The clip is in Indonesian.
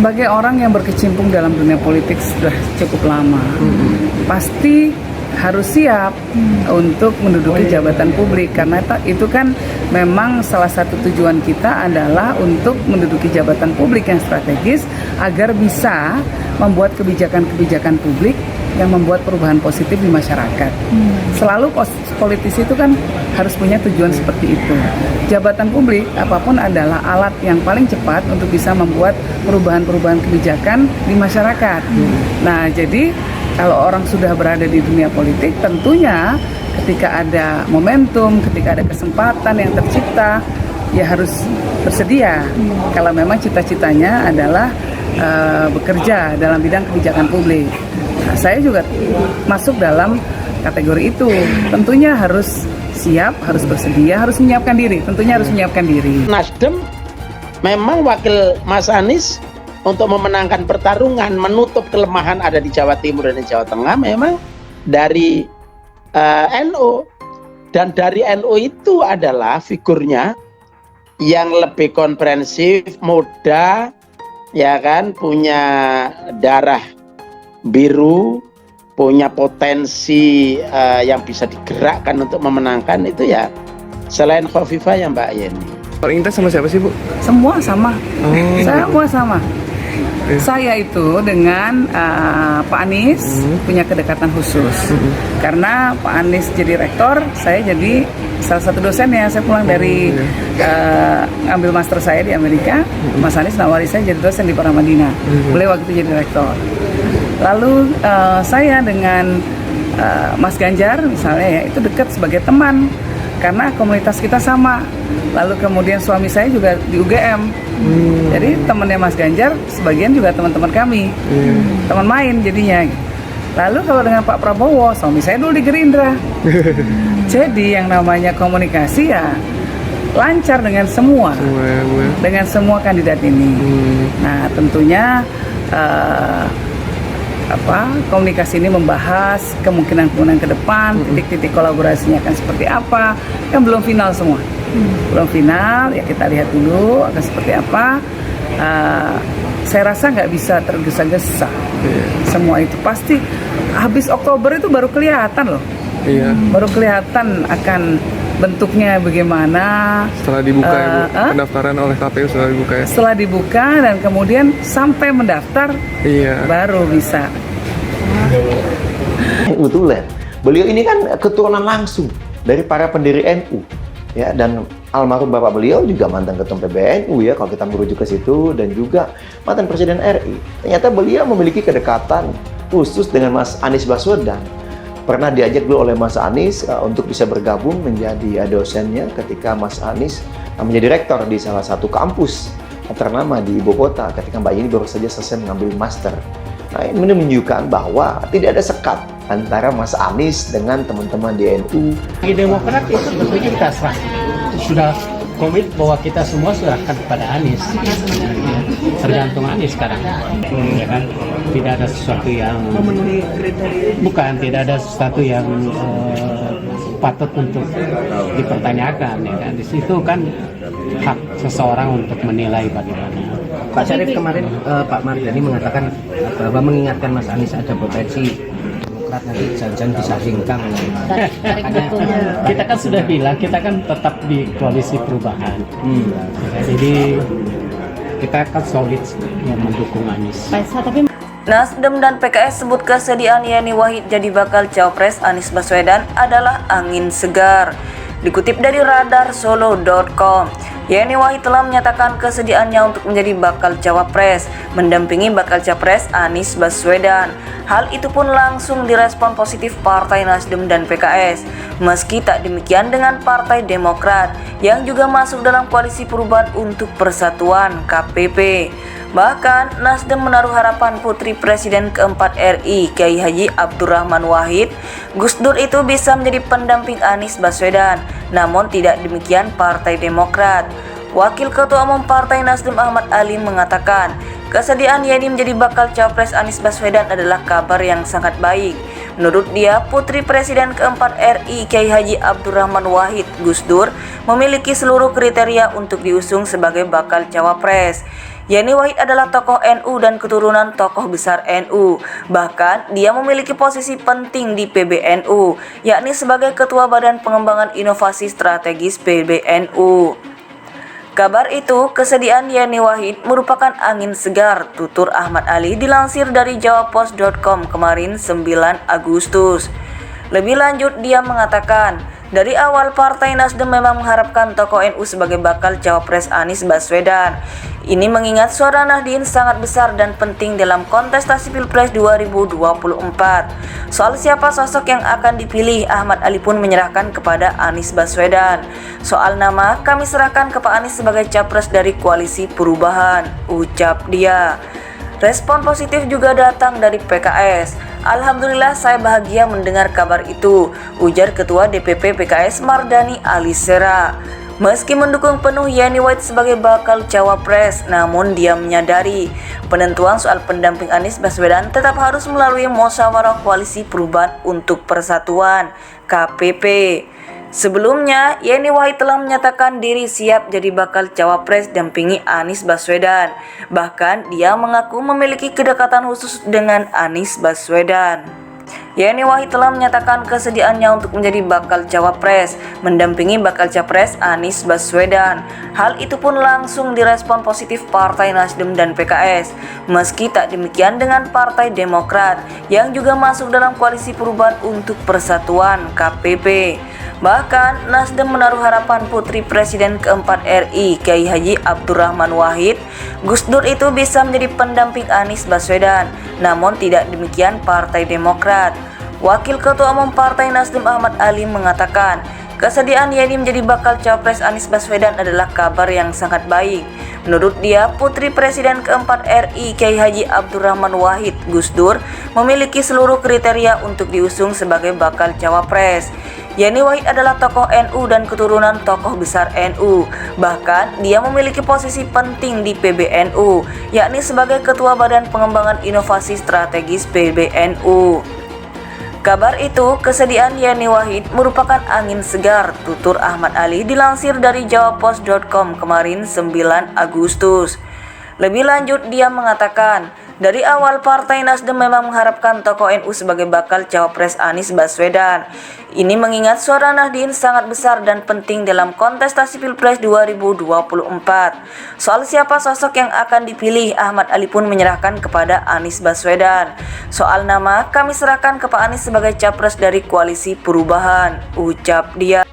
Sebagai orang yang berkecimpung dalam dunia politik sudah cukup lama, pasti harus siap untuk menduduki jabatan publik, karena itu kan memang salah satu tujuan kita adalah untuk menduduki jabatan publik yang strategis agar bisa membuat kebijakan-kebijakan publik yang membuat perubahan positif di masyarakat. Selalu politisi itu kan harus punya tujuan seperti itu. Jabatan publik apapun adalah alat yang paling cepat untuk bisa membuat perubahan-perubahan kebijakan di masyarakat. Nah, jadi kalau orang sudah berada di dunia politik, tentunya ketika ada momentum, ketika ada kesempatan yang tercipta, ya harus bersedia. Kalau memang cita-citanya adalah bekerja dalam bidang kebijakan publik. Nah, saya juga masuk dalam kategori itu. Tentunya harus siap, harus bersedia, harus menyiapkan diri. Tentunya harus menyiapkan diri. Nasdem memang wakil Mas Anies untuk memenangkan pertarungan, menutup kelemahan ada di Jawa Timur dan di Jawa Tengah memang dari NU. Dan dari NU itu adalah figurnya yang lebih komprehensif, muda, ya kan, punya darah biru, punya potensi yang bisa digerakkan untuk memenangkan itu ya selain Khofifah ya Mbak Yeni. Paling intens sama siapa sih Bu? Semua sama. Semua sama. Saya itu dengan Pak Anies punya kedekatan khusus. Karena Pak Anies jadi rektor, saya jadi salah satu dosen ya. Saya pulang dari ambil master saya di Amerika. Mas Anies nawari saya jadi dosen di Paramadina. Beliau waktu itu jadi rektor. Lalu saya dengan Mas Ganjar misalnya ya, itu dekat sebagai teman karena komunitas kita sama. Lalu kemudian suami saya juga di UGM, jadi temannya Mas Ganjar sebagian juga teman-teman kami, teman main jadinya. Lalu kalau dengan Pak Prabowo, suami saya dulu di Gerindra. Jadi yang namanya komunikasi ya lancar dengan semua kandidat ini. Nah tentunya komunikasi ini membahas kemungkinan-kemungkinan ke depan, titik-titik kolaborasinya akan seperti apa, kan belum final semua. Belum final, ya kita lihat dulu akan seperti apa. Saya rasa nggak bisa tergesa-gesa. Semua itu pasti habis Oktober itu baru kelihatan loh. Baru kelihatan akan bentuknya bagaimana. Setelah dibuka ya Bu, pendaftaran oleh KPU setelah dibuka ya? Setelah dibuka dan kemudian sampai mendaftar, baru bisa. Betul ya. Beliau ini kan keturunan langsung dari para pendiri NU. Ya, dan almarhum bapak beliau juga mantan ketum PBNU ya kalau kita merujuk ke situ, dan juga mantan presiden RI. Ternyata beliau memiliki kedekatan khusus dengan Mas Anies Baswedan. Pernah diajak dulu oleh Mas Anies untuk bisa bergabung menjadi dosennya ketika Mas Anies menjadi rektor di salah satu kampus ternama di ibu kota ketika Mbak Yeni baru saja selesai mengambil master. Nah, ini menunjukkan bahwa tidak ada sekat antara Mas Anies dengan teman-teman di NU. Di Demokrat itu sebetulnya kita sudah komit bahwa kita semua serahkan kepada Anies. Tergantung Anies sekarang. Ya kan? Tidak ada sesuatu yang memenuhi kriteria. Bukan, tidak ada sesuatu yang patut untuk dipertanyakan, ya kan. Di situ kan hak seseorang untuk menilai bagaimana. Pak Syarif kemarin Pak Mardhani mengatakan bahwa mengingatkan Mas Anies ada potensi Demokrat nanti jangan bisa hingkang. Kita kan sudah bilang kita kan tetap di koalisi perubahan. Jadi kita kan solid yang mendukung Anies. Nasdem dan PKS sebut kesediaan Yeni Wahid jadi bakal cawapres Anies Baswedan adalah angin segar. Dikutip dari radarsolo.com, Yeni Wahid telah menyatakan kesediaannya untuk menjadi bakal cawapres, mendampingi bakal capres Anies Baswedan. Hal itu pun langsung direspon positif Partai Nasdem dan PKS. Meski tak demikian dengan Partai Demokrat yang juga masuk dalam koalisi perubahan untuk persatuan KPP. Bahkan Nasdem menaruh harapan putri Presiden keempat RI Kiai Haji Abdurrahman Wahid, Gus Dur itu bisa menjadi pendamping Anies Baswedan. Namun tidak demikian Partai Demokrat. Wakil Ketua Umum Partai Nasdem Ahmad Ali mengatakan, kesediaan Yeni menjadi bakal cawapres Anies Baswedan adalah kabar yang sangat baik. Menurut dia, putri Presiden keempat RI Kiai Haji Abdurrahman Wahid Gus Dur memiliki seluruh kriteria untuk diusung sebagai bakal cawapres. Yeni Wahid adalah tokoh NU dan keturunan tokoh besar NU. Bahkan, dia memiliki posisi penting di PBNU, yakni sebagai Ketua Badan Pengembangan Inovasi Strategis PBNU. Kabar itu, kesediaan Yeni Wahid merupakan angin segar, tutur Ahmad Ali dilansir dari jawapos.com kemarin 9 Agustus. Lebih lanjut, dia mengatakan, dari awal Partai Nasdem memang mengharapkan tokoh NU sebagai bakal cawapres Anies Baswedan. Ini mengingat suara Nahdien sangat besar dan penting dalam kontestasi Pilpres 2024. Soal siapa sosok yang akan dipilih, Ahmad Ali pun menyerahkan kepada Anies Baswedan. Soal nama, kami serahkan ke Pak Anies sebagai capres dari Koalisi Perubahan, ucap dia. Respon positif juga datang dari PKS. Alhamdulillah saya bahagia mendengar kabar itu, ujar Ketua DPP PKS Mardani Alisera. Meski mendukung penuh Yeni Wahid sebagai bakal cawapres, namun dia menyadari penentuan soal pendamping Anies Baswedan tetap harus melalui musyawarah koalisi perubahan untuk persatuan (KPP). Sebelumnya, Yeni Wahid telah menyatakan diri siap jadi bakal cawapres dampingi Anies Baswedan. Bahkan, dia mengaku memiliki kedekatan khusus dengan Anies Baswedan. Yeni Wahid telah menyatakan kesediaannya untuk menjadi bakal cawapres, mendampingi bakal capres Anies Baswedan. Hal itu pun langsung direspon positif Partai Nasdem dan PKS. Meski tak demikian dengan Partai Demokrat, yang juga masuk dalam Koalisi Perubahan untuk Persatuan (KPP). Bahkan, Nasdem menaruh harapan Putri Presiden keempat RI, Kiai Haji Abdurrahman Wahid, Gus Dur itu bisa menjadi pendamping Anies Baswedan. Namun tidak demikian Partai Demokrat. Wakil Ketua Umum Partai Nasdem Ahmad Ali mengatakan, kesediaan Yeni menjadi bakal cawapres Anies Baswedan adalah kabar yang sangat baik. Menurut dia, Putri Presiden keempat RI Kiai Haji Abdurrahman Wahid, Gus Dur, memiliki seluruh kriteria untuk diusung sebagai bakal cawapres. Yeni Wahid adalah tokoh NU dan keturunan tokoh besar NU. Bahkan, dia memiliki posisi penting di PBNU, yakni sebagai Ketua Badan Pengembangan Inovasi Strategis PBNU. Kabar itu, kesediaan Yeni Wahid merupakan angin segar, tutur Ahmad Ali dilansir dari jawapos.com kemarin 9 Agustus. Lebih lanjut, dia mengatakan, dari awal Partai Nasdem memang mengharapkan tokoh NU sebagai bakal cawapres Anies Baswedan. Ini mengingat suara Nahdien sangat besar dan penting dalam kontestasi Pilpres 2024. Soal siapa sosok yang akan dipilih, Ahmad Ali pun menyerahkan kepada Anies Baswedan. Soal nama, kami serahkan ke Pak Anies sebagai capres dari Koalisi Perubahan, ucap dia.